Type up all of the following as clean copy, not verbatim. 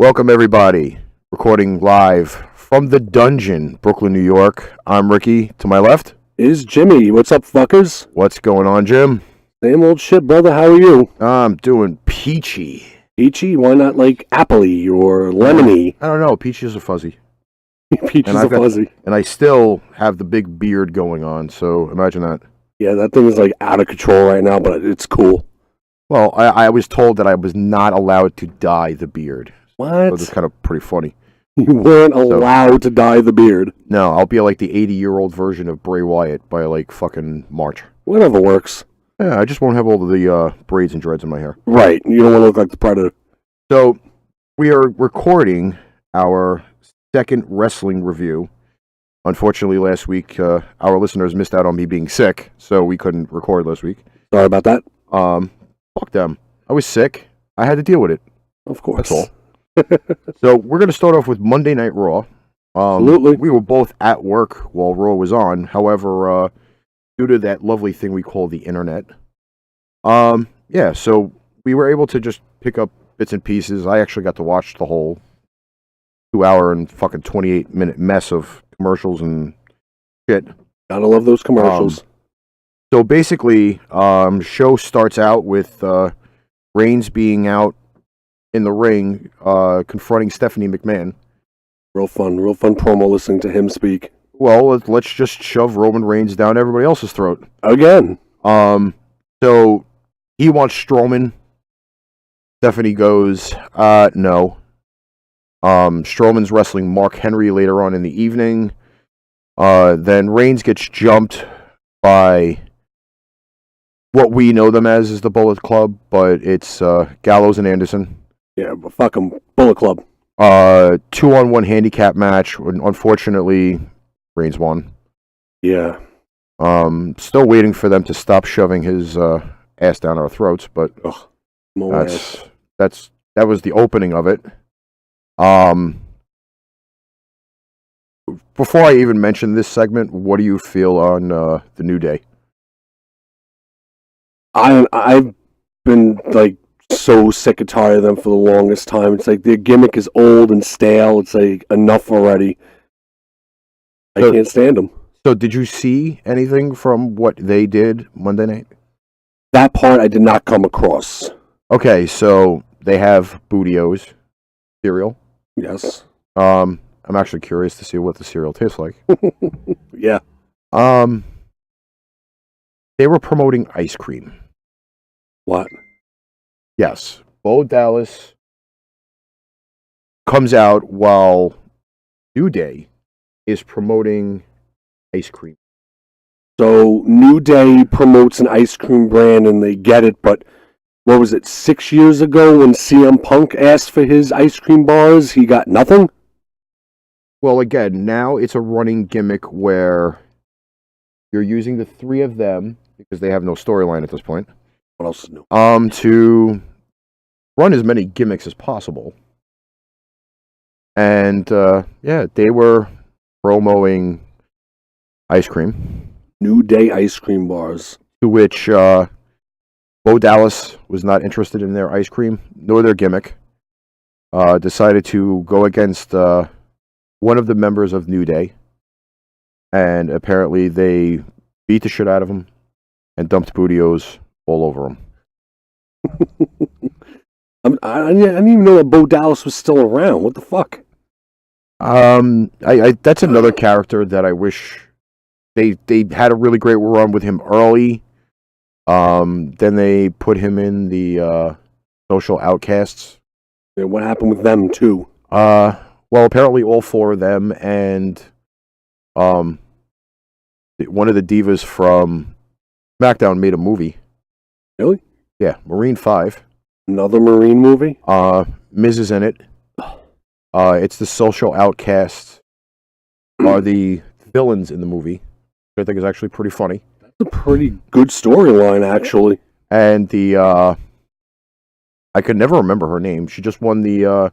Welcome, everybody. Recording live from the dungeon, Brooklyn, New York. I'm Ricky. To my left is Jimmy. What's up, fuckers? What's going on, Jim? Same old shit, brother. How are you? I'm doing peachy. Peachy? Why not like appley or lemony? I don't know. Peaches are fuzzy. Peaches are fuzzy. And I still have the big beard going on, so imagine that. Yeah, that thing is like out of control right now, but it's cool. Well, I was told that I was not allowed to dye the beard. What? So it's kind of pretty funny. You weren't allowed to dye the beard. No, I'll be like the 80-year-old version of Bray Wyatt by like fucking March. Whatever works. Yeah, I just won't have all of the braids and dreads in my hair. Right. You don't want to look like the Predator. So, we are recording our second wrestling review. Unfortunately, last week, our listeners missed out on me being sick, so we couldn't record last week. Sorry about that. Fuck them. I was sick. I had to deal with it. Of course. That's all. So, we're going to start off with Monday Night Raw. Absolutely. We were both at work while Raw was on. However, due to that lovely thing we call the internet, so we were able to just pick up bits and pieces. I actually got to watch the whole 2-hour and fucking 28-minute mess of commercials and shit. Gotta love those commercials. So basically, show starts out with Reigns being out in the ring, confronting Stephanie McMahon. Real fun promo listening to him speak. Well, let's just shove Roman Reigns down everybody else's throat. Again. So he wants Strowman. Stephanie goes, no. Strowman's wrestling Mark Henry later on in the evening. Then Reigns gets jumped by what we know them as is the Bullet Club, but it's Gallows and Anderson. Yeah, but fuck 'em. Bullet Club. 2-on-1 handicap match. Unfortunately, Reigns won. Yeah. Still waiting for them to stop shoving his ass down our throats, but that was the opening of it. Before I even mention this segment, what do you feel on the New Day? I've been like so sick and tired of them for the longest time. It's like their gimmick is old and stale. It's like enough already. I can't stand them. So did you see anything from what they did Monday night? That part I did not come across. Okay, so they have Booty-O's cereal. Yes. I'm actually curious to see what the cereal tastes like. Yeah. They were promoting ice cream. What? Yes. Bo Dallas comes out while New Day is promoting ice cream. So New Day promotes an ice cream brand and they get it, but what was it, 6 years ago when CM Punk asked for his ice cream bars, he got nothing? Well, again, now it's a running gimmick where you're using the three of them, because they have no storyline at this point. What else is new? To run as many gimmicks as possible. And, they were promoting ice cream. New Day ice cream bars. To which Bo Dallas was not interested in their ice cream, nor their gimmick. Decided to go against one of the members of New Day. And apparently they beat the shit out of him and dumped Booty-O's all over him. I didn't even know that Bo Dallas was still around. What the fuck? That's another character that I wish they had a really great run with him early. Then they put him in the Social Outcasts. And what happened with them too? Well, apparently all four of them and one of the divas from SmackDown made a movie. Really? Yeah, Marine 5. Another Marine movie? Miz is in it. It's the Social Outcasts are the villains in the movie, which I think is actually pretty funny. That's a pretty good storyline, actually. And I could never remember her name. She just won the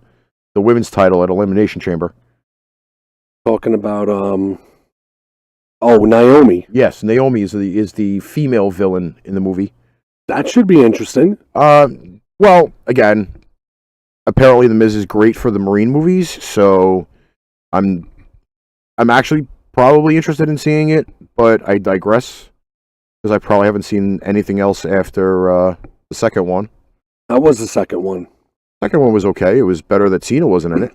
women's title at Elimination Chamber. Talking about Naomi. Yes, Naomi is the female villain in the movie. That should be interesting. Well, again, apparently, The Miz is great for the Marine movies, so I'm actually probably interested in seeing it, but I digress because I probably haven't seen anything else after the second one. That was the second one. Second one was okay. It was better that Cena wasn't in it.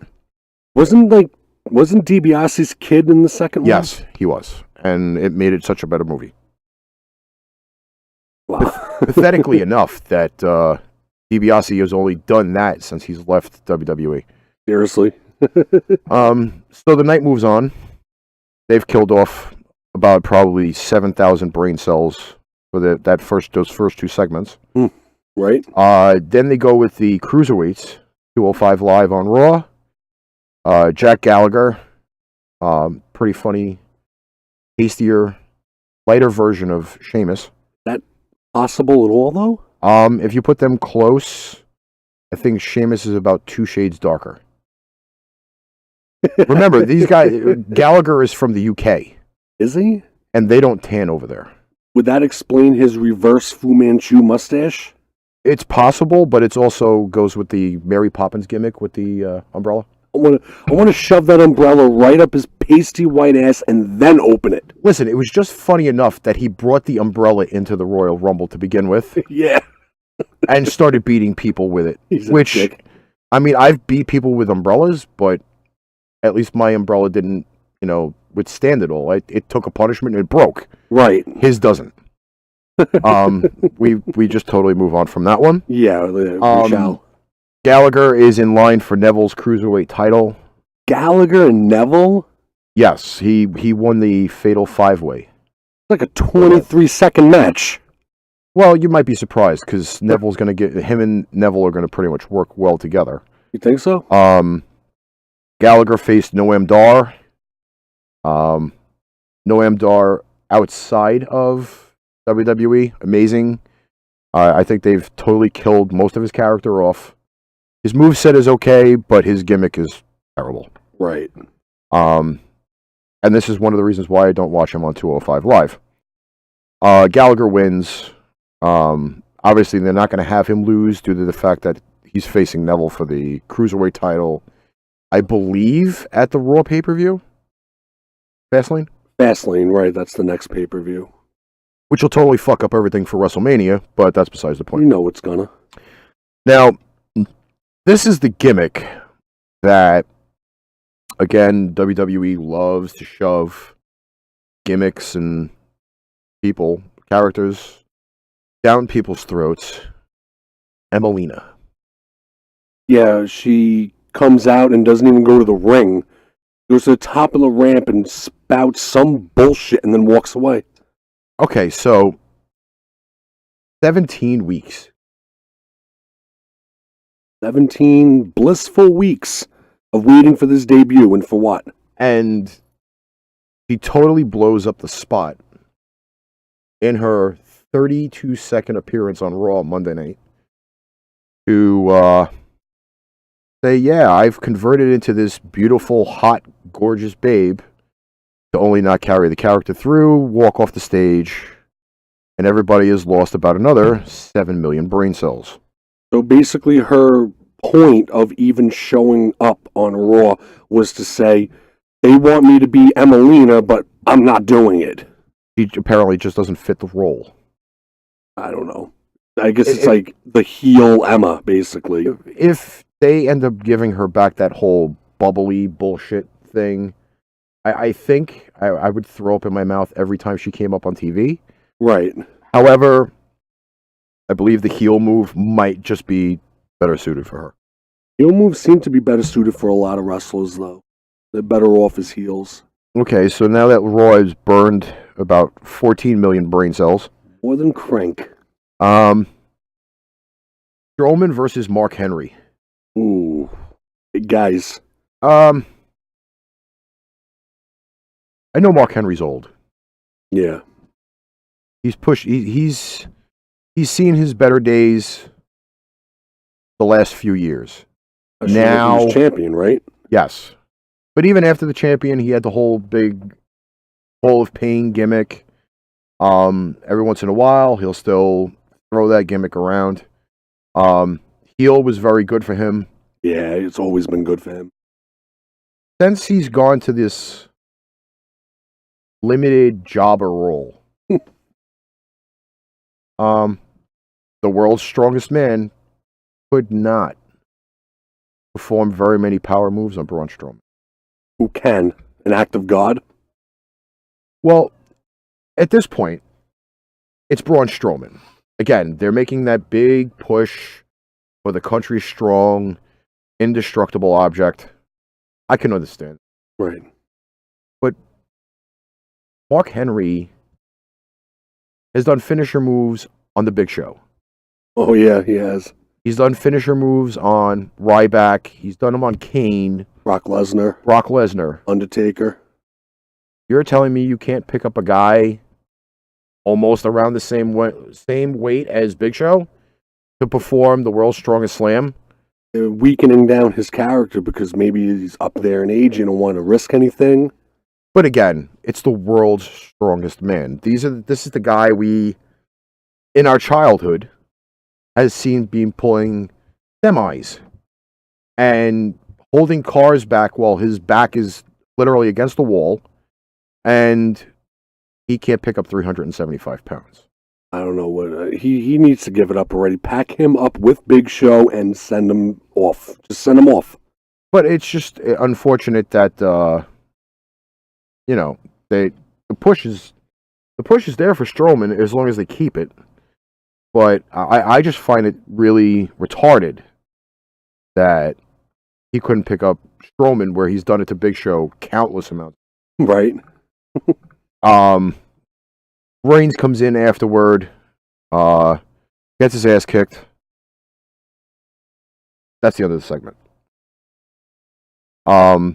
Wasn't DiBiase's kid in the second one? Yes, he was, and it made it such a better movie. Wow. Pathetically enough, that DiBiase has only done that since he's left WWE. Seriously. So the night moves on. They've killed off about probably 7,000 brain cells for those first two segments. Right. Then they go with the cruiserweights, 205 Live on Raw. Jack Gallagher, pretty funny, tastier, lighter version of Sheamus. That possible at all, though? If you put them close, I think Sheamus is about 2 shades darker. Remember, these guys, Gallagher is from the UK. Is he? And they don't tan over there. Would that explain his reverse Fu Manchu mustache? It's possible, but it also goes with the Mary Poppins gimmick with the umbrella. I want to shove that umbrella right up his pasty white ass and then open it. Listen, it was just funny enough that he brought the umbrella into the Royal Rumble to begin with. Yeah. And started beating people with it. He's a which, dick. I mean, I've beat people with umbrellas, but at least my umbrella didn't, withstand it all. It took a punishment and it broke. Right. His doesn't. We just totally move on from that one. Yeah, we shall. Gallagher is in line for Neville's cruiserweight title. Gallagher and Neville? Yes, he won the Fatal 5-Way. Like a 23-second match. Well, you might be surprised because him and Neville are going to pretty much work well together. You think so? Gallagher faced Noam Dar. Noam Dar outside of WWE, amazing. I think they've totally killed most of his character off. His moveset is okay, but his gimmick is terrible. Right. And this is one of the reasons why I don't watch him on 205 Live. Gallagher wins. Obviously, they're not going to have him lose due to the fact that he's facing Neville for the Cruiserweight title, I believe, at the Raw pay-per-view. Fastlane? Fastlane, right. That's the next pay-per-view. Which will totally fuck up everything for WrestleMania, but that's besides the point. You know it's gonna. Now, this is the gimmick that, again, WWE loves to shove gimmicks and characters, down people's throats. Emelina. Yeah, she comes out and doesn't even go to the ring. Goes to the top of the ramp and spouts some bullshit and then walks away. Okay, so 17 weeks. 17 blissful weeks of waiting for this debut, and for what? And she totally blows up the spot in her 32-second appearance on Raw Monday night to say, yeah, I've converted into this beautiful, hot, gorgeous babe to only not carry the character through, walk off the stage, and everybody has lost about another 7 million brain cells. So basically her point of even showing up on Raw was to say, they want me to be Emelina, but I'm not doing it. She apparently just doesn't fit the role. I don't know. I guess it's like the heel Emma, basically. If they end up giving her back that whole bubbly bullshit thing, I think I would throw up in my mouth every time she came up on TV. Right. However, I believe the heel move might just be better suited for her. Heel moves seem to be better suited for a lot of wrestlers, though. They're better off as heels. Okay, so now that Raw has burned about 14 million brain cells. More than Crank. Strowman versus Mark Henry. Ooh. Hey, guys. I know Mark Henry's old. Yeah. He's pushed. He's seen his better days the last few years. Now he's champion, right? Yes, but even after the champion, he had the whole big Hall of Pain gimmick. Every once in a while, he'll still throw that gimmick around. Heel was very good for him. Yeah, it's always been good for him. Since he's gone to this limited jobber role, the world's strongest man could not perform very many power moves on Braun Strowman. Who can? An act of God? Well, at this point, it's Braun Strowman. Again, they're making that big push for the country's strong, indestructible object. I can understand. Right. But Mark Henry has done finisher moves on The Big Show. Oh, yeah, he has. He's done finisher moves on Ryback. He's done them on Kane. Brock Lesnar. Undertaker. You're telling me you can't pick up a guy almost around the same weight as Big Show to perform the world's strongest slam? They're weakening down his character because maybe he's up there in age. You don't want to risk anything. But again, it's the world's strongest man. This is the guy we, in our childhood, has seen being pulling semis and holding cars back while his back is literally against the wall, and he can't pick up 375 pounds. I don't know what he needs to give it up already. Pack him up with Big Show and send him off. Just send him off. But it's just unfortunate that the push is there for Strowman as long as they keep it. But I just find it really retarded that he couldn't pick up Strowman where he's done it to Big Show countless amounts. Right. Reigns comes in afterward, gets his ass kicked. That's the end of the segment. For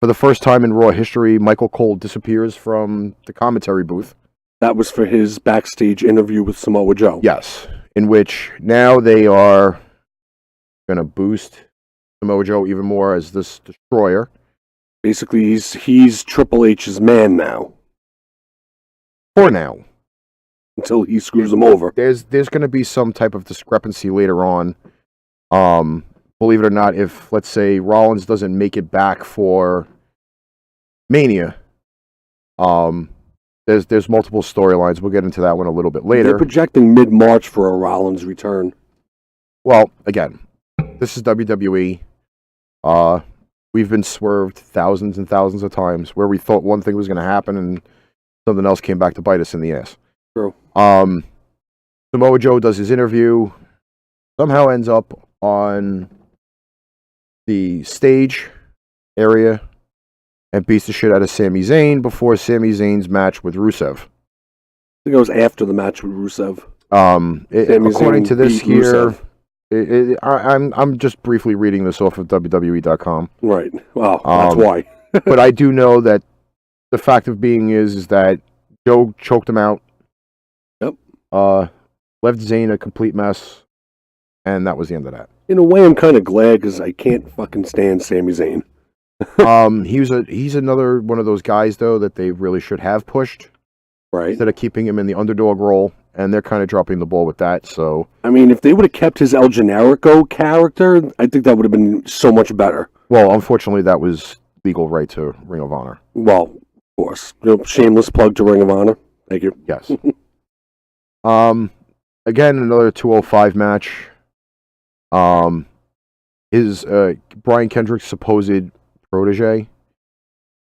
the first time in Raw history, Michael Cole disappears from the commentary booth. That was for his backstage interview with Samoa Joe. Yes, in which now they are going to boost Samoa Joe even more as this destroyer. Basically, he's Triple H's man now. For now. Until he screws him over. There's going to be some type of discrepancy later on. Believe it or not, if, let's say, Rollins doesn't make it back for Mania, there's multiple storylines. We'll get into that one a little bit later. They're projecting mid-March for a Rollins return. Well, again, this is WWE. We've been swerved thousands and thousands of times where we thought one thing was going to happen and something else came back to bite us in the ass. True. Samoa Joe does his interview, somehow ends up on the stage area and beats the shit out of Sami Zayn before Sami Zayn's match with Rusev. I think it was after the match with Rusev. According to this here, I'm just briefly reading this off of WWE.com. Right. Well, that's why. But I do know that the fact of being is that Joe choked him out. Yep. Left Zayn a complete mess, and that was the end of that. In a way, I'm kind of glad because I can't fucking stand Sami Zayn. He's another one of those guys though that they really should have pushed, right? Instead of keeping him in the underdog role, and they're kind of dropping the ball with that. So I mean, if they would have kept his El Generico character, I think that would have been so much better. Well, unfortunately, that was legal right to Ring of Honor. Well, of course, shameless plug to Ring of Honor. Thank you. Yes. Again, another 205 match. His Brian Kendrick's supposed protege,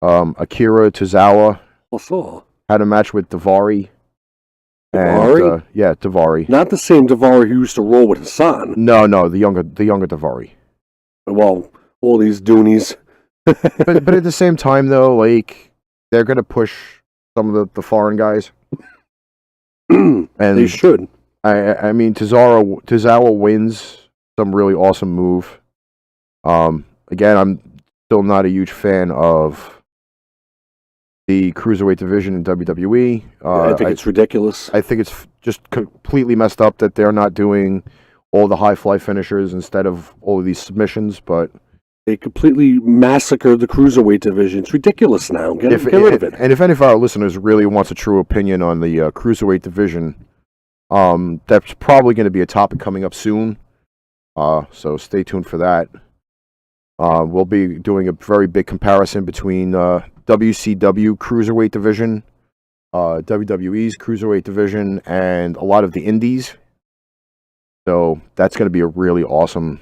Akira Tozawa, also had a match with Daivari. Daivari? And, yeah, Daivari. Not the same Daivari who used to roll with Hassan. No, the younger Daivari. Well, all these Doonies. but at the same time, though, like they're gonna push some of the foreign guys, and they should. I mean, Tozawa wins some really awesome move. Again, I'm still not a huge fan of the cruiserweight division in WWE. I think it's ridiculous. I think it's just completely messed up that they're not doing all the high fly finishers instead of all of these submissions. But they completely massacred the cruiserweight division. It's ridiculous now. Get rid of it. And if any of our listeners really wants a true opinion on the cruiserweight division, that's probably going to be a topic coming up soon. So stay tuned for that. We'll be doing a very big comparison between WCW Cruiserweight Division, WWE's Cruiserweight Division, and a lot of the indies. So that's going to be a really awesome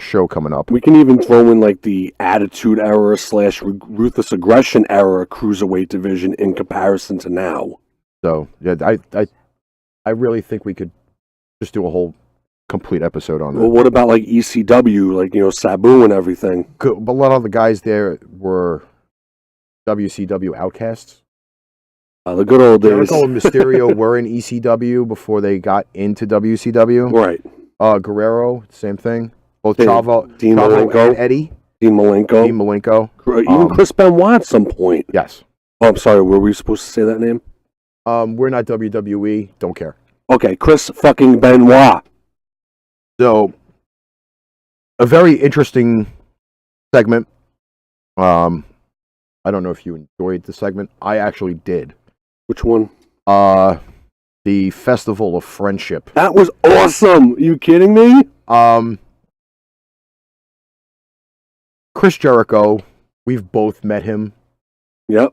show coming up. We can even throw in like the Attitude Era / Ruthless Aggression Era Cruiserweight Division in comparison to now. So yeah, I really think we could just do a whole complete episode on that. Well, what about like ECW, like, you know, Sabu and everything? But a lot of the guys there were WCW outcasts. The good old days. Jericho and Mysterio were in ECW before they got into WCW. Right. Guerrero, same thing. Both Dean Chavo and Eddie. Dean Malenko. Even Chris Benoit at some point. Yes. Oh, I'm sorry. Were we supposed to say that name? We're not WWE. Don't care. Okay, Chris fucking Benoit. So, a very interesting segment. I don't know if you enjoyed the segment. I actually did. Which one? The Festival of Friendship. That was awesome. Are you kidding me? Chris Jericho, we've both met him. Yep.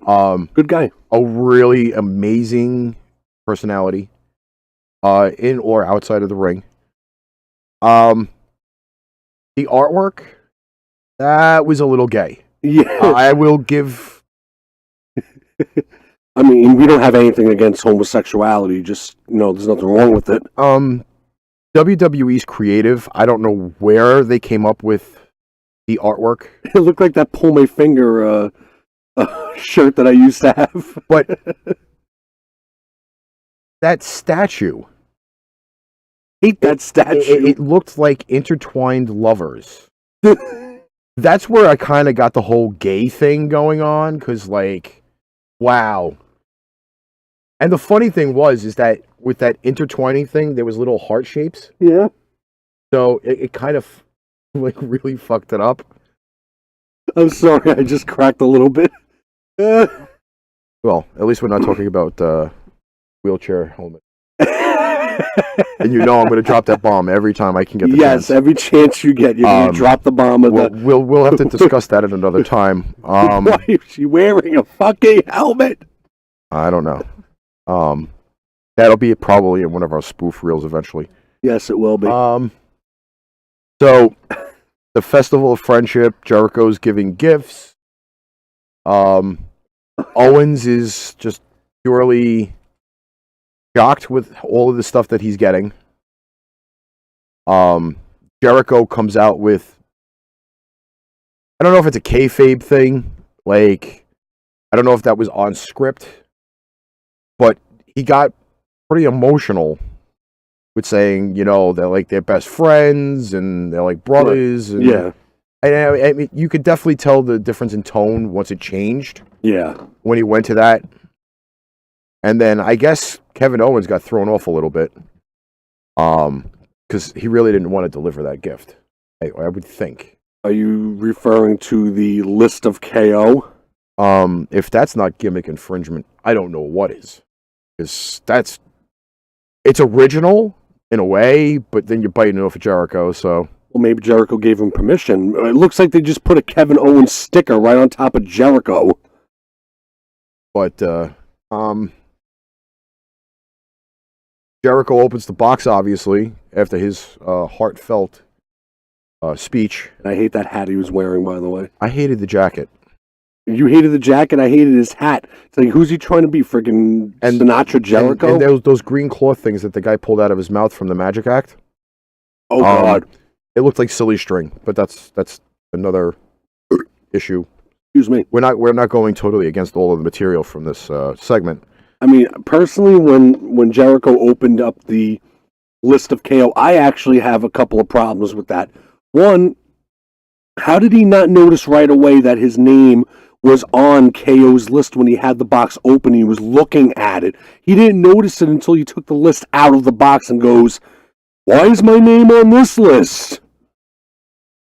Good guy. A really amazing personality, in or outside of the ring. The artwork, that was a little gay. Yeah. I will give. I mean, we don't have anything against homosexuality. Just, you know, there's nothing wrong with it. WWE's creative. I don't know where they came up with the artwork. It looked like that Pull My Finger shirt that I used to have. But that statue. Hate that statue. It looked like intertwined lovers. That's where I kind of got the whole gay thing going on, because, like, wow. And the funny thing is that with that intertwining thing, there was little heart shapes. Yeah. So it kind of, like, really fucked it up. I'm sorry, I just cracked a little bit. Well, at least we're not talking about wheelchair helmet. And you know I'm going to drop that bomb every time I can get the chance. Yes, every chance you get, you're going to drop the bomb. We'll have to discuss that at another time. Why is she wearing a fucking helmet? I don't know. That'll be probably in one of our spoof reels eventually. Yes, it will be. So, the Festival of Friendship, Jericho's giving gifts. Owens is just purely shocked with all of the stuff that he's getting. Jericho comes out with, I don't know if it's a kayfabe thing, like, I don't know if that was on script, but he got pretty emotional with saying, you know, they're like, they're best friends and they're like brothers. And, yeah. I mean, you could definitely tell the difference in tone once it changed. Yeah. When he went to that. And then I guess Kevin Owens got thrown off a little bit. Because he really didn't want to deliver that gift. I would think. Are you referring to the list of KO? If that's not gimmick infringement, I don't know what is. Because it's original in a way, but then you're biting off of Jericho, so. Well, maybe Jericho gave him permission. It looks like they just put a Kevin Owens sticker right on top of Jericho. But, Jericho opens the box, obviously, after his heartfelt speech. And I hate that hat he was wearing, by the way. I hated the jacket. You hated the jacket, I hated his hat. It's like, who's he trying to be, friggin' Sinatra Jericho? And those green cloth things that the guy pulled out of his mouth from the Magic Act. Oh, God. It looked like silly string, but that's another issue. Excuse me. We're not going totally against all of the material from this segment. I mean, personally, when Jericho opened up the list of KO, I actually have a couple of problems with that. One, how did he not notice right away that his name was on KO's list when he had the box open? He was looking at it. He didn't notice it until he took the list out of the box and goes, "Why is my name on this list?"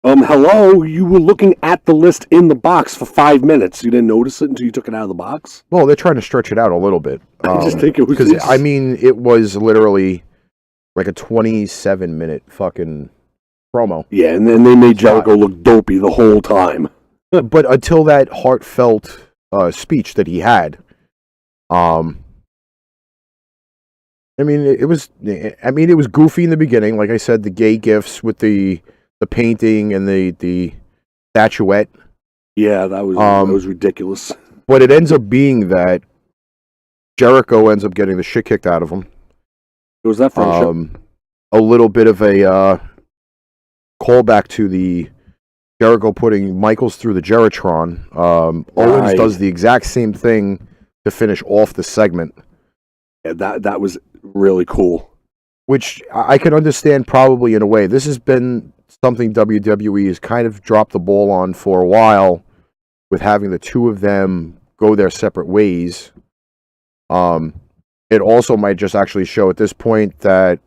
Hello, you were looking at the list in the box for 5 minutes. You didn't notice it until you took it out of the box? Well, they're trying to stretch it out a little bit. I just think it was... Because, I mean, it was literally like a 27-minute fucking promo. Yeah, and then they made Jericho look dopey the whole time. But until that heartfelt speech that he had, I mean, it was goofy in the beginning. Like I said, the gay gifts with the painting and the statuette. Yeah, that was ridiculous. But it ends up being that Jericho ends up getting the shit kicked out of him. It was that friendship. A little bit of a callback to the Jericho putting Michaels through the Geritron. Owens does the exact same thing to finish off the segment. Yeah, that was really cool. Which I can understand probably in a way. This has been something WWE has kind of dropped the ball on for a while with having the two of them go their separate ways. It also might just actually show at this point that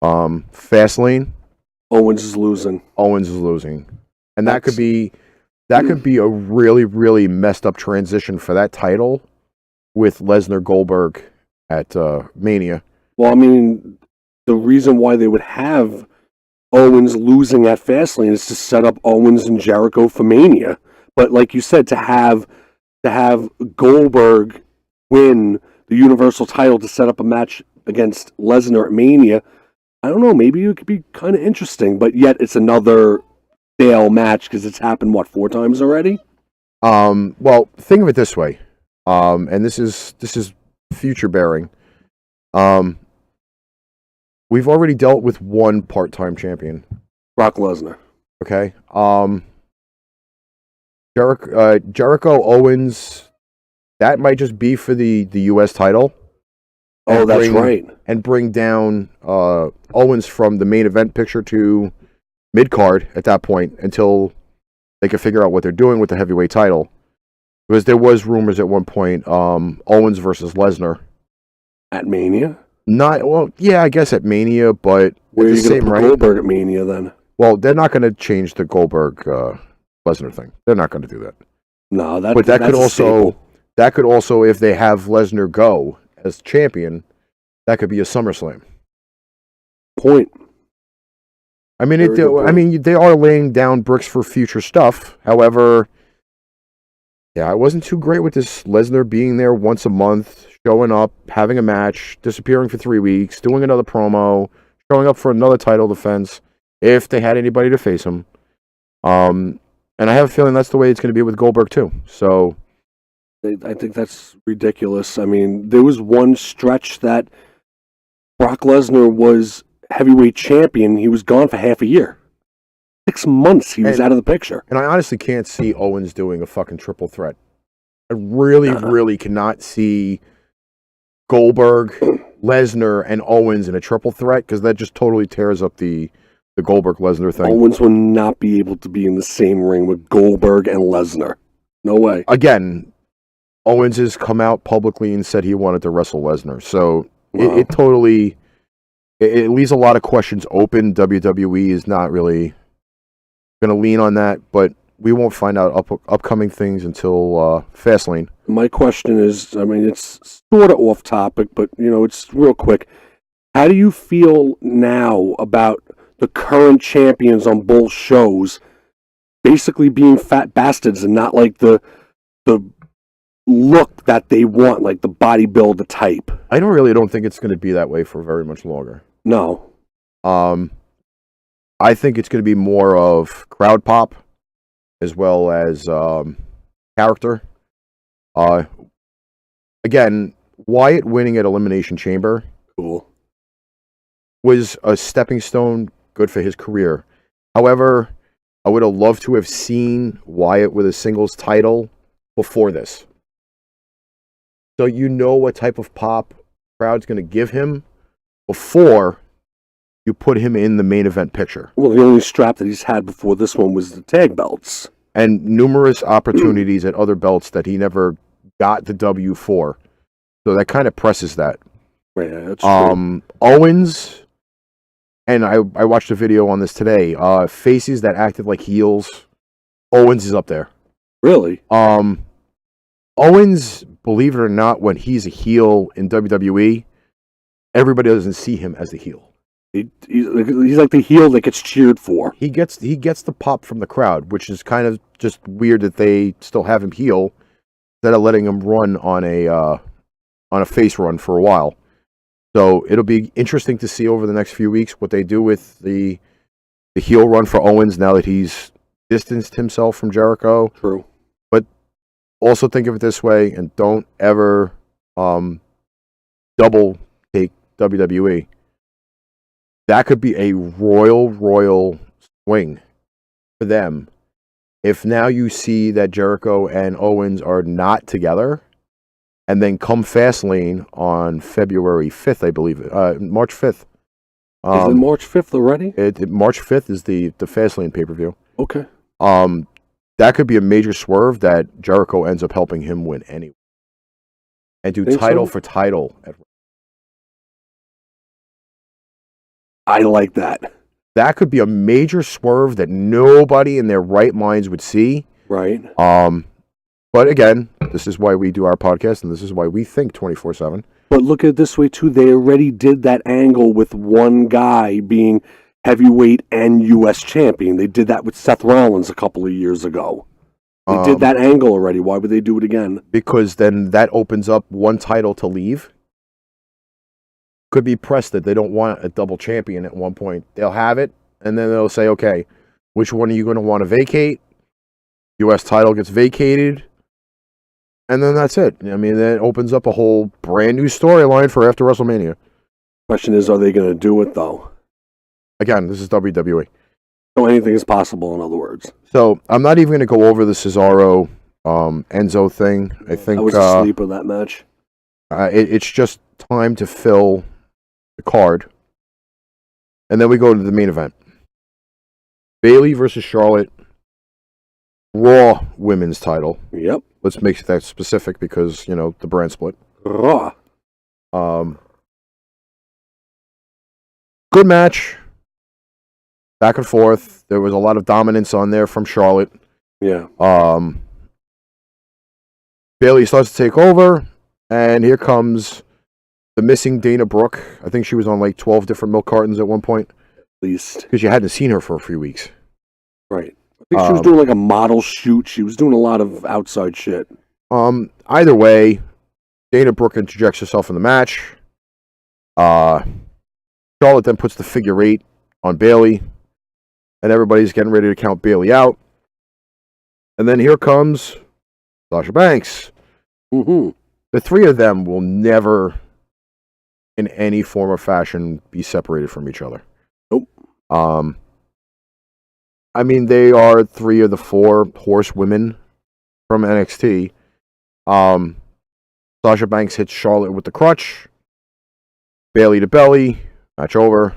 Fastlane, Owens is losing. And that could be a really, really messed up transition for that title with Lesnar Goldberg at Mania. Well, I mean, the reason why they would have Owens losing at Fastlane is to set up Owens and Jericho for Mania. But like you said, to have Goldberg win the Universal title to set up a match against Lesnar at Mania, I don't know, maybe it could be kind of interesting, but yet it's another stale match because it's happened, 4 times already? Well, think of it this way, and this is future bearing. We've already dealt with one part-time champion, Brock Lesnar. Okay. Jericho Owens, that might just be for the US title. Oh, that's right. And bring down Owens from the main event picture to mid-card at that point until they can figure out what they're doing with the heavyweight title. Because there was rumors at one point, Owens versus Lesnar. At Mania? I guess at Mania, but where are you going to put Goldberg at Mania then? Well, they're not going to change the Goldberg Lesnar thing. They're not going to do that. No, that could also, if they have Lesnar go as champion, that could be a SummerSlam. Point. I mean, they are laying down bricks for future stuff. However, yeah, I wasn't too great with this Lesnar being there once a month, showing up, having a match, disappearing for 3 weeks, doing another promo, showing up for another title defense if they had anybody to face him. And I have a feeling that's the way it's going to be with Goldberg too. So I think that's ridiculous. I mean, there was one stretch that Brock Lesnar was heavyweight champion. He was gone for half a year. 6 months he was out of the picture. And I honestly can't see Owens doing a fucking triple threat. I really cannot see Goldberg, Lesnar, and Owens in a triple threat because that just totally tears up the Goldberg-Lesnar thing. Owens will not be able to be in the same ring with Goldberg and Lesnar. No way. Again, Owens has come out publicly and said he wanted to wrestle Lesnar. So it totally... It leaves a lot of questions open. WWE is not really going to lean on that, but we won't find out upcoming things until Fastlane. My question is, I mean, it's sort of off topic, but, it's real quick. How do you feel now about the current champions on both shows basically being fat bastards and not like the look that they want, like the bodybuilder type? I don't think it's going to be that way for very much longer. No. I think it's going to be more of crowd pop as well as character. Again, Wyatt winning at Elimination Chamber was a stepping stone, good for his career. However, I would have loved to have seen Wyatt with a singles title before this. So you know what type of pop crowd's going to give him before you put him in the main event picture. Well, the only strap that he's had before this one was the tag belts. And numerous opportunities at other belts that he never got the W for. So that kind of presses that. Yeah, that's true. Owens, and I watched a video on this today, faces that acted like heels, Owens is up there. Really? Owens, believe it or not, when he's a heel in WWE, everybody doesn't see him as a heel. He's like the heel that gets cheered for. He gets the pop from the crowd, which is kind of just weird that they still have him heel instead of letting him run on a face run for a while. So it'll be interesting to see over the next few weeks what they do with the heel run for Owens now that he's distanced himself from Jericho. True. But also think of it this way, and don't ever double take WWE. That could be a royal swing for them. If now you see that Jericho and Owens are not together, and then come Fastlane on February 5th, I believe, March 5th. Is it March 5th already? March 5th is the Fastlane pay-per-view. Okay. That could be a major swerve that Jericho ends up helping him win anyway. And do title for title. I like that. That could be a major swerve that nobody in their right minds would see. Right. But again, this is why we do our podcast, and this is why we think 24/7. But look at it this way, too. They already did that angle with one guy being heavyweight and U.S. champion. They did that with Seth Rollins a couple of years ago. They did that angle already. Why would they do it again? Because then that opens up one title to leave. Could be pressed that they don't want a double champion at one point. They'll have it, and then they'll say, okay, which one are you going to want to vacate? U.S. title gets vacated. And then that's it. I mean, that opens up a whole brand new storyline for after WrestleMania. Question is, are they going to do it, though? Again, this is WWE. So anything is possible, in other words. So I'm not even going to go over the Cesaro Enzo thing. I think I was asleep with that match. It's just time to fill the card. And then we go to the main event. Bayley versus Charlotte. Raw women's title. Yep. Let's make that specific because, the brand split. Raw. Good match. Back and forth. There was a lot of dominance on there from Charlotte. Yeah. Bayley starts to take over, and here comes the missing Dana Brooke. I think she was on like 12 different milk cartons at one point. At least. Because you hadn't seen her for a few weeks. Right. I think she was doing like a model shoot. She was doing a lot of outside shit. Either way, Dana Brooke interjects herself in the match. Charlotte then puts the figure 8 on Bayley. And everybody's getting ready to count Bayley out. And then here comes Sasha Banks. Mm-hmm. The three of them will never, in any form or fashion, be separated from each other. Nope. I mean, they are 3 of the 4 horsewomen from NXT. Sasha Banks hits Charlotte with the crutch. Bayley to belly. Match over.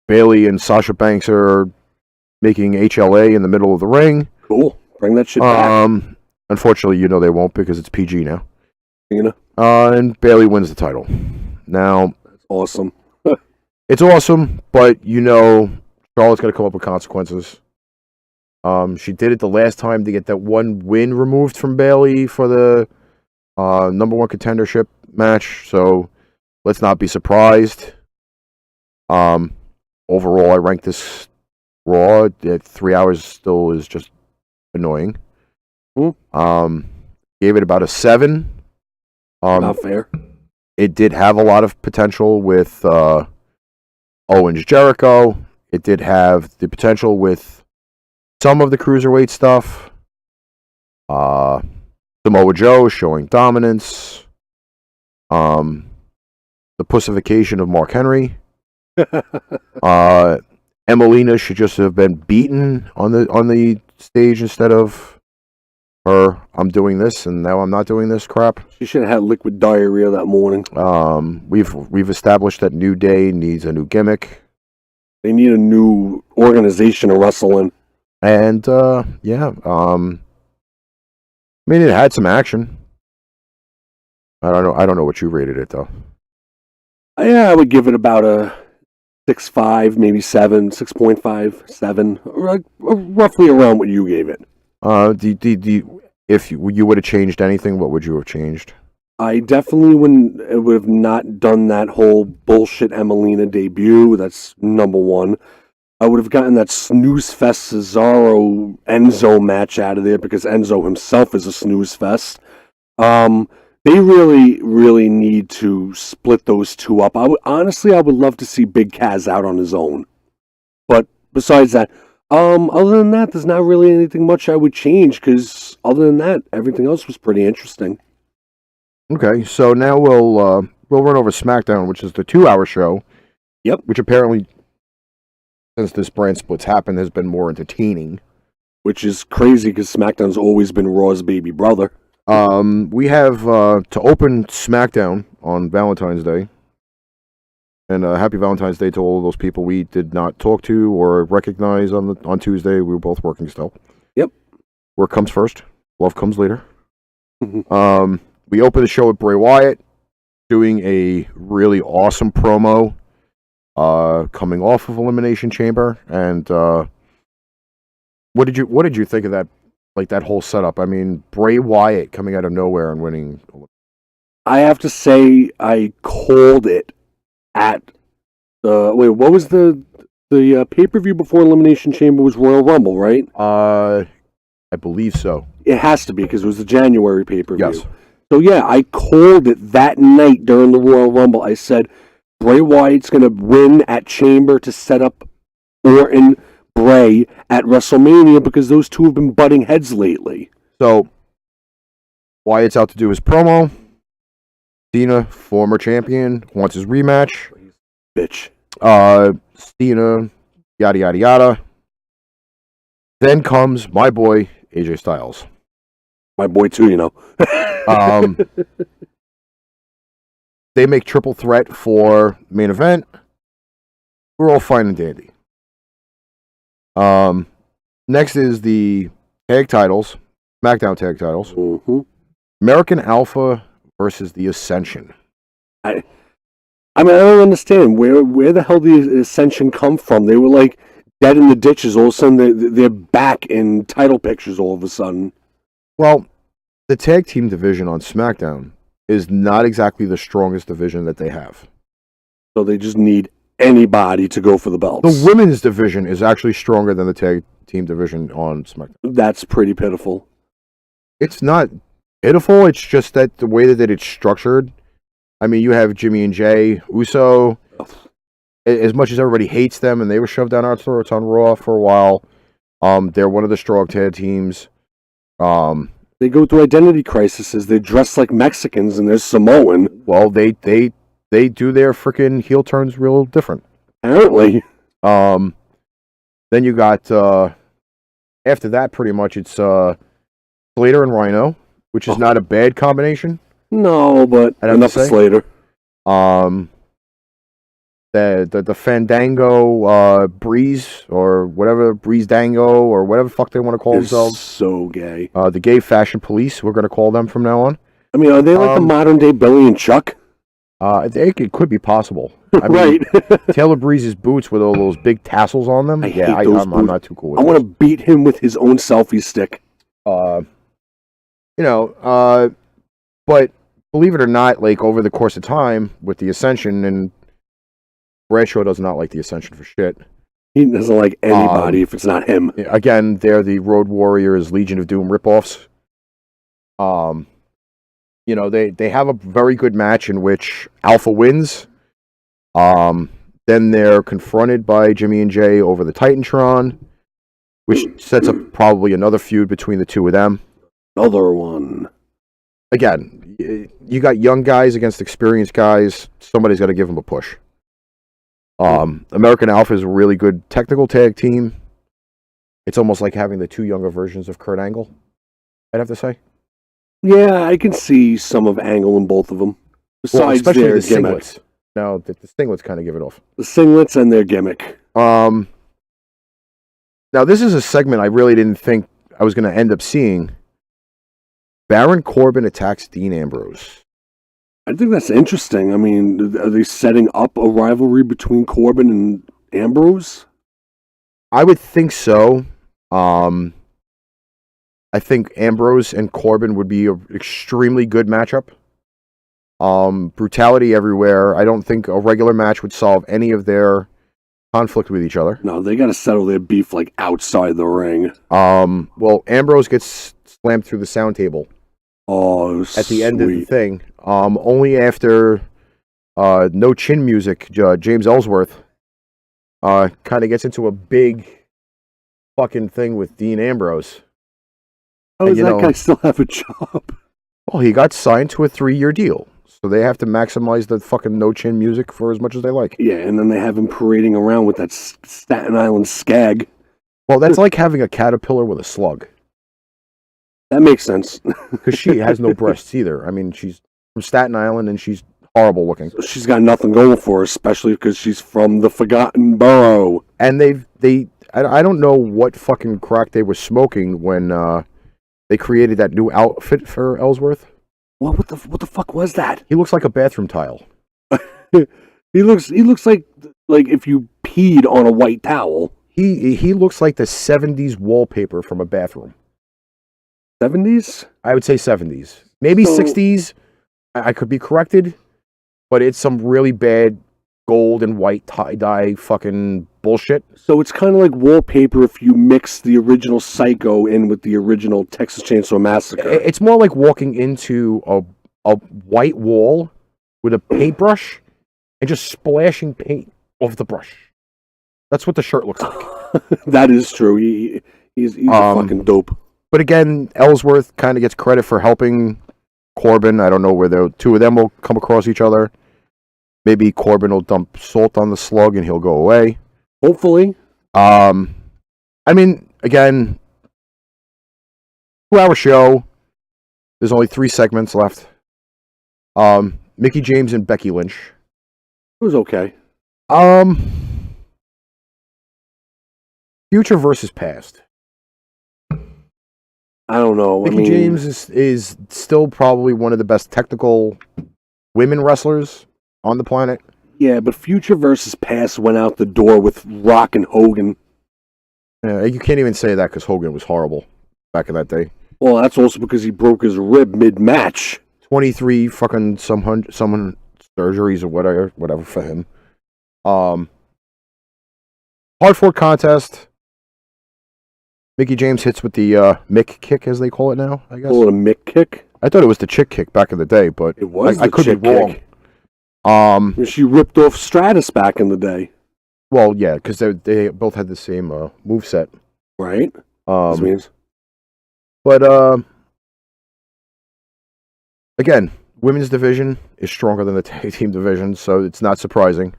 Bayley and Sasha Banks are making HLA in the middle of the ring. Cool. Bring that shit back. Unfortunately, they won't because it's PG now. You know? And Bayley wins the title. Now, that's awesome. It's awesome, but Charlotte's got to come up with consequences. She did it the last time to get that one win removed from Bayley for the number 1 contendership match. So let's not be surprised. Overall, I rank this Raw at 3 hours still is just annoying. Gave it about a 7. Not fair. It did have a lot of potential with Owens Jericho. It did have the potential with some of the cruiserweight stuff. Samoa Joe showing dominance. The pussification of Mark Henry. Emelina should just have been beaten on the stage instead of her. I'm doing this and now I'm not doing this crap. She should have had liquid diarrhea that morning. We've established that New Day needs a new gimmick. They need a new organization to wrestle in. And it had some action. I don't know what you rated it though. Yeah, I would give it about a 6.5, maybe 7, 6.5, 7, roughly around what you gave it. If you would have changed anything, what would you have changed? I definitely would have not done that whole bullshit Emelina debut. That's number one. I would have gotten that snooze fest Cesaro Enzo match out of there because Enzo himself is a snooze fest. They really, really need to split those two up. Honestly, I would love to see Big Kaz out on his own. But besides that, other than that, there's not really anything much I would change because other than that, everything else was pretty interesting. Okay, so now we'll run over SmackDown, which is the 2-hour show. Yep. Which apparently, since this brand split's happened, has been more entertaining. Which is crazy because SmackDown's always been Raw's baby brother. We have to open SmackDown on Valentine's Day. And happy Valentine's Day to all of those people we did not talk to or recognize on Tuesday. We were both working still. Yep. Work comes first. Love comes later. We open the show with Bray Wyatt doing a really awesome promo coming off of Elimination Chamber. And what did you think of that? Like that whole setup. I mean, Bray Wyatt coming out of nowhere and winning. I have to say, I called it at what was the pay-per-view before Elimination Chamber was Royal Rumble, right? I believe so. It has to be because it was the January pay-per-view. Yes. So yeah, I called it that night during the Royal Rumble. I said Bray Wyatt's going to win at Chamber to set up Orton Bray at WrestleMania because those two have been butting heads lately. So Wyatt's out to do his promo. Cena, former champion, wants his rematch. Bitch. Cena, yada yada yada. Then comes my boy AJ Styles. My boy too, you know. They make triple threat for main event. We're all fine and dandy. Next is the tag titles, SmackDown tag titles. Mm-hmm. American Alpha versus the Ascension. I mean, I don't understand where the hell did the Ascension come from? They were like dead in the ditches. All of a sudden, they're back in title pictures. All of a sudden, well, the tag team division on SmackDown is not exactly the strongest division that they have. So they just need anybody to go for the belts. The women's division is actually stronger than the tag team division on SmackDown. That's pretty pitiful. It's not pitiful. It's just that the way that it's structured. I mean, you have Jimmy and Jay Uso. As much as everybody hates them, and they were shoved down our throats on Raw for a while, they're one of the strong tag teams. They go through identity crises. They dress like Mexicans, and they're Samoan. Well, they do their freaking heel turns real different. Apparently. Then you got after that, pretty much it's Slater and Rhino, which is not a bad combination. No, but enough Slater. The Fandango Breeze or whatever, Breeze Dango or whatever the fuck they want to call themselves. So gay. The Gay Fashion Police, we're going to call them from now on. I mean, are they like the modern day Billy and Chuck? It could be possible. I mean, Right. Taylor Breeze's boots with all those big tassels on them. I'm not too cool with I want to beat him with his own selfie stick. But believe it or not, like over the course of time with the Ascension, and Bradshaw does not like the Ascension for shit. He doesn't like anybody if it's not him. Again, they're the Road Warriors, Legion of Doom ripoffs. They have a very good match in which Alpha wins. Then they're confronted by Jimmy and Jay over the Titantron, which sets up probably another feud between the two of them. Another one. Again, you got young guys against experienced guys. Somebody's got to give them a push. American Alpha is a really good technical tag team. It's almost like having the two younger versions of Kurt Angle, I'd have to say. Yeah, I can see some of Angle in both of them. Besides especially their the gimmick. singlets. No, the singlets kind of give it off. The singlets and their gimmick. Now, this is a segment I really didn't think I was going to end up seeing. Baron Corbin attacks Dean Ambrose. I think that's interesting. I mean, are they setting up a rivalry between Corbin and Ambrose? I would think so. I think Ambrose and Corbin would be an extremely good matchup. Brutality everywhere. I don't think a regular match would solve any of their conflict with each other. No, they got to settle their beef like outside the ring. Well, Ambrose gets slammed through the sound table. Oh, at the end of the thing. Only after no chin music, James Ellsworth kind of gets into a big fucking thing with Dean Ambrose. How does that guy still have a job? Well, he got signed to a 3-year deal. So they have to maximize the fucking no chin music for as much as they like. Yeah, and then they have him parading around with that Staten Island skag. Well, that's like having a caterpillar with a slug. That makes sense. Because she has no breasts either. I mean, she's from Staten Island and she's horrible looking. She's got nothing going for her, especially because she's from the Forgotten Borough. And I don't know what fucking crack they were smoking when they created that new outfit for Ellsworth. What the fuck was that? He looks like a bathroom tile. He looks like if you peed on a white towel. He looks like the 70s wallpaper from a bathroom. 70s? I would say 70s. Maybe 60s. I could be corrected, but it's some really bad gold and white tie-dye fucking bullshit. So it's kind of like wallpaper if you mix the original Psycho in with the original Texas Chainsaw Massacre. It's more like walking into a white wall with a paintbrush and just splashing paint off the brush. That's what the shirt looks like. That is true. He's a fucking dope. But again, Ellsworth kind of gets credit for helping Corbin. I don't know where the two of them will come across each other. Maybe Corbin will dump salt on the slug and he'll go away. Hopefully. I mean, again, 2-hour show. There's only 3 segments left. Mickie James and Becky Lynch. It was okay. Future versus past. I don't know. Mickie James is still probably one of the best technical women wrestlers on the planet. Yeah, but Future versus Past went out the door with Rock and Hogan. Yeah, you can't even say that because Hogan was horrible back in that day. Well, that's also because he broke his rib mid-match. 23 fucking some surgeries or whatever for him. Hard-fought contest. Mickie James hits with the Mick kick, as they call it now, I guess. Call it a Mick kick? I thought it was the chick kick back in the day, but it was I could be wrong. Kick. She ripped off Stratus back in the day. Well, yeah, because they both had the same moveset. Right. This means. But again, women's division is stronger than the tag team division, so it's not surprising.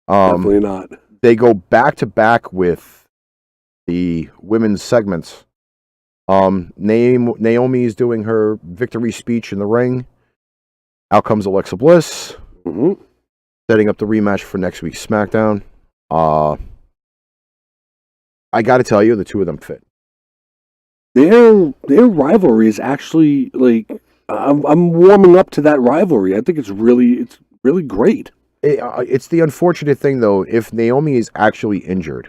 Definitely not. They go back to back with the women's segments. Naomi is doing her victory speech in the ring. Out comes Alexa Bliss, setting up the rematch for next week's SmackDown. I got to tell you, the two of them fit. Their rivalry is actually like I'm warming up to that rivalry. I think it's really great. It's the unfortunate thing though, if Naomi is actually injured,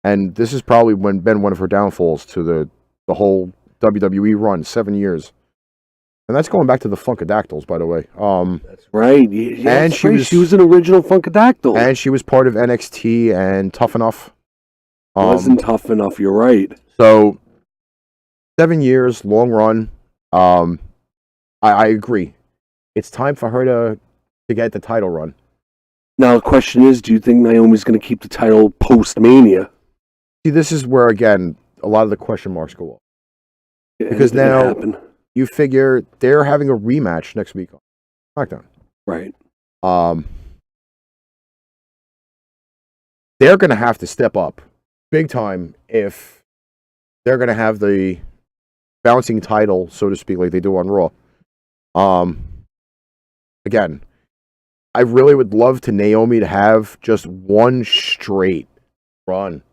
and this has probably been one of her downfalls to the whole WWE run, 7 years. And that's going back to the Funkadactyls, by the way. That's right. Yeah, and she was an original Funkadactyl. And she was part of NXT and Tough Enough. Wasn't Tough Enough, you're right. So, 7 years, long run. I agree. It's time for her to get the title run. Now, the question is, do you think Naomi's going to keep the title post-Mania? See, this is where, again, a lot of the question marks go up. Because now you figure they're having a rematch next week on SmackDown. Right. They're going to have to step up big time if they're going to have the bouncing title, so to speak, like they do on Raw. Again, I really would love to Naomi to have just one straight run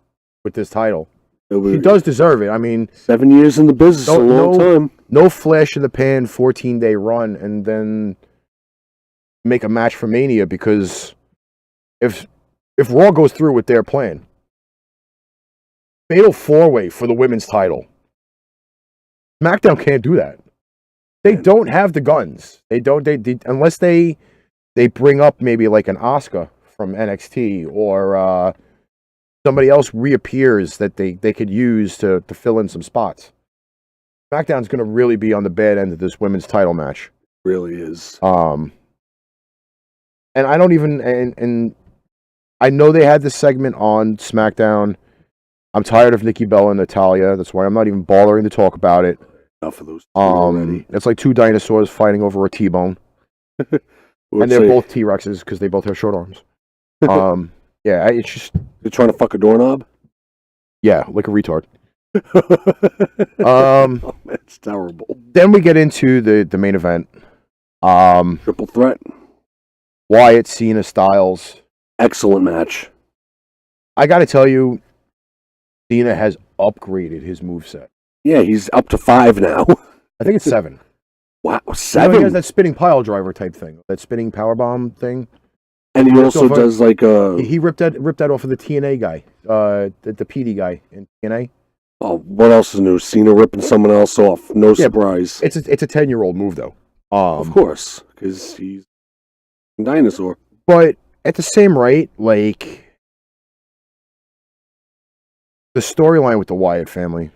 with this title. She does deserve it. I mean, 7 years in the business, a long time. No flash in the pan, 14-day run, and then make a match for Mania, because if Raw goes through with their plan, fatal 4-way for the women's title. SmackDown can't do that. They don't have the guns. They don't. They unless they bring up maybe like an Asuka from NXT or somebody else reappears that they could use to fill in some spots. SmackDown's going to really be on the bad end of this women's title match. Really is. And I don't even and I know they had this segment on SmackDown. I'm tired of Nikki Bella and Natalya. That's why I'm not even bothering to talk about it. Enough of those. Already. It's like two dinosaurs fighting over a T-bone, and they're both T-Rexes because they both have short arms. Yeah, it's just they're trying to fuck a doorknob. Yeah, like a retard. Oh, it's terrible. Then we get into the main event. Triple threat. Wyatt, Cena, Styles. Excellent match. I got to tell you, Cena has upgraded his moveset. Yeah, he's up to 5 now. I think it's 7. Wow, 7? He has that spinning pile driver type thing, that spinning powerbomb thing. And he also does like a... He ripped that off of the TNA guy, the PD guy in TNA. Oh, what else is new? Cena ripping someone else off. No surprise. It's a 10-year-old move, though. Of course, because he's a dinosaur. But at the same rate, like, the storyline with the Wyatt family,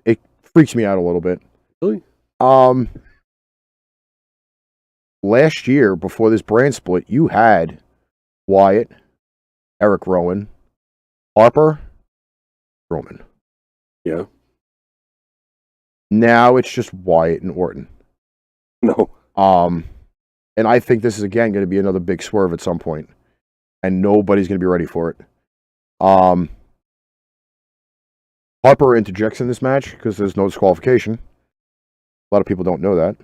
it freaks me out a little bit. Really? Last year, before this brand split, you had Wyatt, Eric Rowan, Harper, Roman. Yeah. Now it's just Wyatt and Orton. No. And I think this is again going to be another big swerve at some point, and nobody's going to be ready for it. Harper interjects in this match because there's no disqualification. A lot of people don't know that.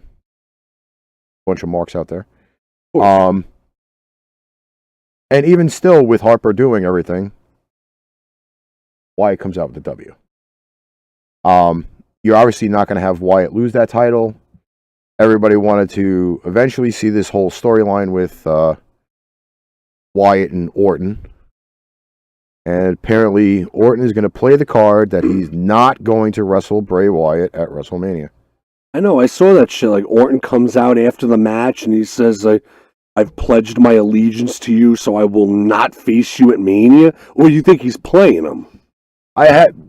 Bunch of marks out there. And even still, with Harper doing everything, Wyatt comes out with the W. You're obviously not going to have Wyatt lose that title. Everybody wanted to eventually see this whole storyline with Wyatt and Orton. And apparently, Orton is going to play the card that he's not going to wrestle Bray Wyatt at WrestleMania. I know, I saw that shit. Like, Orton comes out after the match and he says, I've pledged my allegiance to you, so I will not face you at Mania. Or you think he's playing him?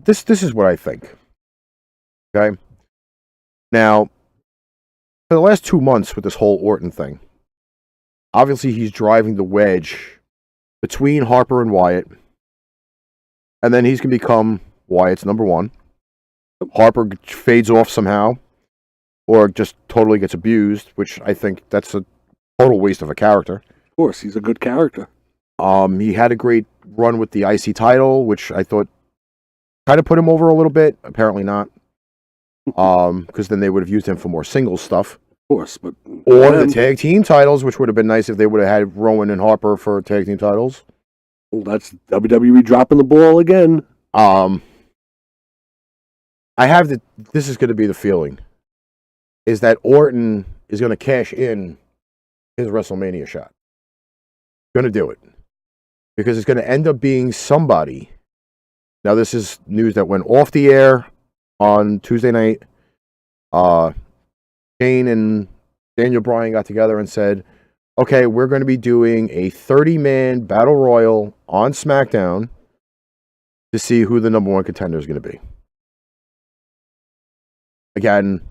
This is what I think. Okay? Now, for the last 2 months with this whole Orton thing, obviously he's driving the wedge between Harper and Wyatt, and then he's going to become Wyatt's number one. Harper fades off somehow, or just totally gets abused, which I think that's a total waste of a character. Of course, he's a good character. He had a great run with the IC title, which I thought kind of put him over a little bit. Apparently not. Because then they would have used him for more singles stuff. Of course, but... Or the tag team titles, which would have been nice if they would have had Rowan and Harper for tag team titles. Well, that's WWE dropping the ball again. I have this is going to be the feeling, is that Orton is going to cash in his WrestleMania shot. Going to do it. Because it's going to end up being somebody. Now, this is news that went off the air on Tuesday night. Shane and Daniel Bryan got together and said, okay, we're going to be doing a 30-man battle royal on SmackDown to see who the number one contender is going to be. Again,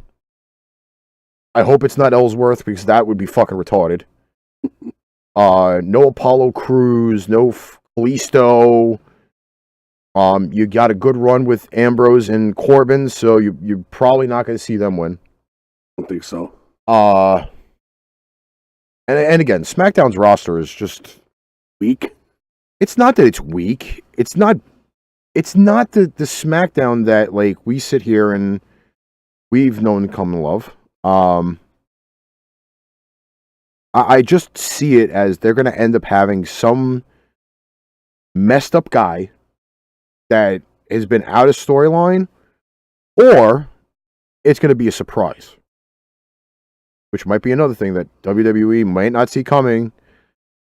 I hope it's not Ellsworth because that would be fucking retarded. No Apollo Crews, no Kalisto. You got a good run with Ambrose and Corbin, so you're probably not going to see them win. I don't think so. And again, SmackDown's roster is just weak. It's not that it's weak. It's not the SmackDown that like we sit here and we've known and come to love. I just see it as they're going to end up having some messed up guy that has been out of storyline, or it's going to be a surprise, which might be another thing that WWE might not see coming.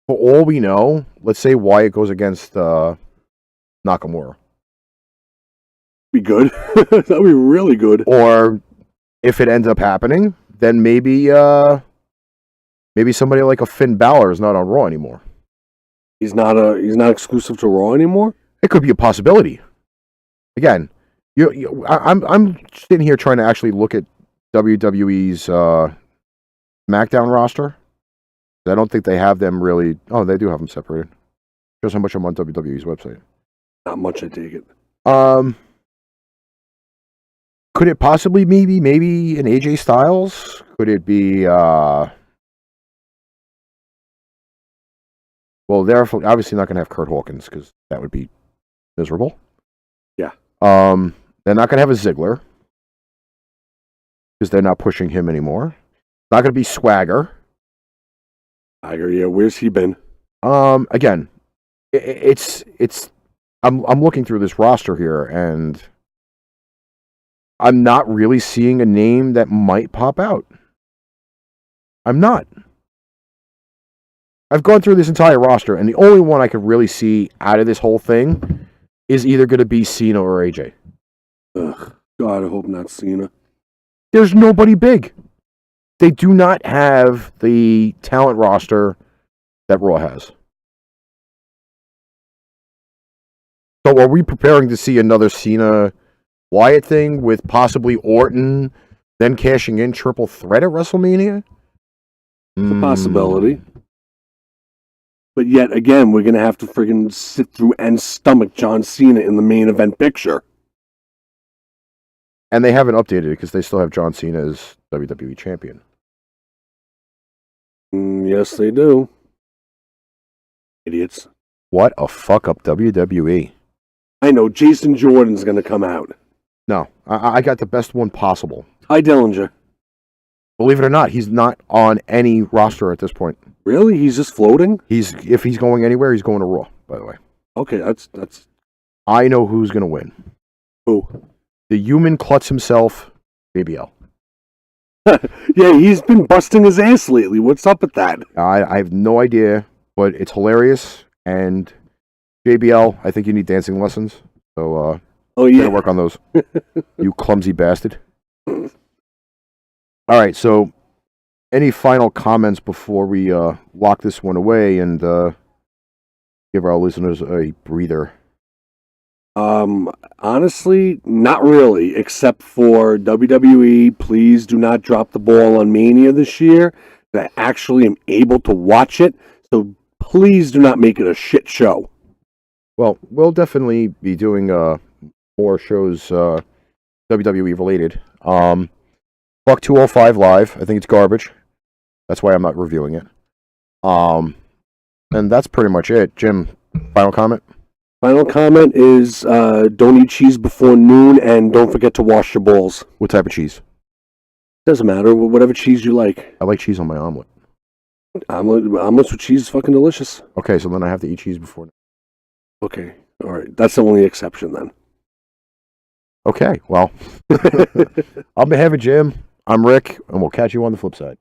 For all we know, let's say Wyatt goes against Nakamura. Be good. That'd be really good. Or if it ends up happening, then maybe somebody like a Finn Balor is not on Raw anymore. He's not exclusive to Raw anymore? It could be a possibility. Again, I'm sitting here trying to actually look at WWE's SmackDown roster. I don't think they have them really. Oh, they do have them separated. Shows how much I'm on WWE's website. Not much, I take it. Could it possibly maybe an AJ Styles? Could it be? Well, they're obviously not going to have Kurt Hawkins because that would be miserable. Yeah. They're not going to have a Ziggler because they're not pushing him anymore. Not going to be Swagger. Swagger, yeah. Where's he been? Again, it's. I'm looking through this roster here, and I'm not really seeing a name that might pop out. I'm not. I've gone through this entire roster, and the only one I could really see out of this whole thing is either going to be Cena or AJ. Ugh, God, I hope not Cena. There's nobody big. They do not have the talent roster that Raw has. So are we preparing to see another Cena Wyatt thing with possibly Orton then cashing in triple threat at WrestleMania? It's a possibility. But yet again, we're going to have to friggin' sit through and stomach John Cena in the main event picture. And they haven't updated it because they still have John Cena as WWE champion. Yes, they do. Idiots. What a fuck up WWE. I know, Jason Jordan's going to come out. No, I got the best one possible. Ty Dillinger. Believe it or not, he's not on any roster at this point. Really? He's just floating? If he's going anywhere, he's going to Raw, by the way. Okay, that's... I know who's going to win. Who? The human klutz himself, JBL. Yeah, he's been busting his ass lately. What's up with that? I have no idea, but it's hilarious. And JBL, I think you need dancing lessons. So, oh yeah, work on those. You clumsy bastard. All right, so any final comments before we lock this one away and give our listeners a breather? Honestly, not really, except for WWE, please do not drop the ball on Mania this year. I actually am able to watch it, so please do not make it a shit show. Well, we'll definitely be doing more shows WWE related. Buck 205 Live, I think it's garbage. That's why I'm not reviewing it. And that's pretty much it. Jim, final comment? Final comment is don't eat cheese before noon and don't forget to wash your balls. What type of cheese? Doesn't matter, whatever cheese you like. I like cheese on my omelet. Omelets with cheese is fucking delicious. Okay, so then I have to eat cheese before. Okay, all right. That's the only exception then. Okay, well, on behalf of Jim, I'm Rick, and we'll catch you on the flip side.